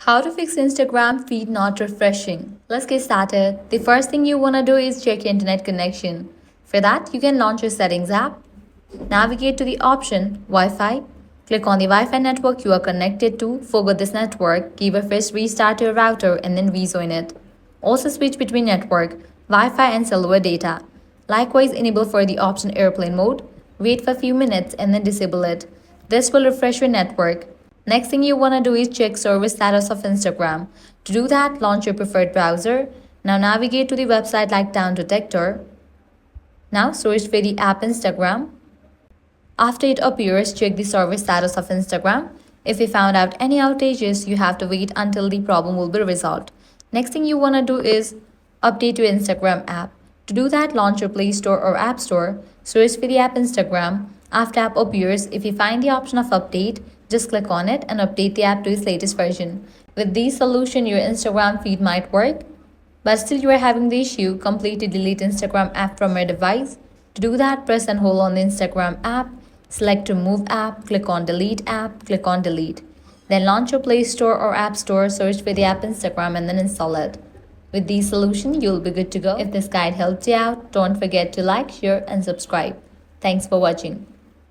How to fix Instagram feed not refreshing. Let's get started. The first thing you want to do is check your internet connection. For that, you can launch your settings app. Navigate to the option Wi-Fi. Click on the Wi-Fi network you are connected to. Forget this network. Give a first restart to your router and then rejoin it. Also switch between network, Wi-Fi and cellular data. Likewise, enable for the option airplane mode. Wait for a few minutes and then disable it. This will refresh your network. Next thing you want to do is check service status of Instagram. To do that, launch your preferred browser. Now navigate to the website like Town Detector. Now search for the app Instagram. After it appears, check the service status of Instagram. If you found out any outages, you have to wait until the problem will be resolved. Next thing you want to do is update your Instagram app. To do that, launch your Play Store or App Store. Search for the app Instagram. After app appears, if you find the option of update, just click on it and update the app to its latest version. With this solution, your Instagram feed might work, but still you are having the issue, completely delete Instagram app from your device. To do that, press and hold on the Instagram app, select remove app, click on delete app, click on delete. Then launch your Play Store or App Store, search for the app Instagram and then install it. With this solution, you'll be good to go. If this guide helped you out, don't forget to like, share and subscribe. Thanks for watching.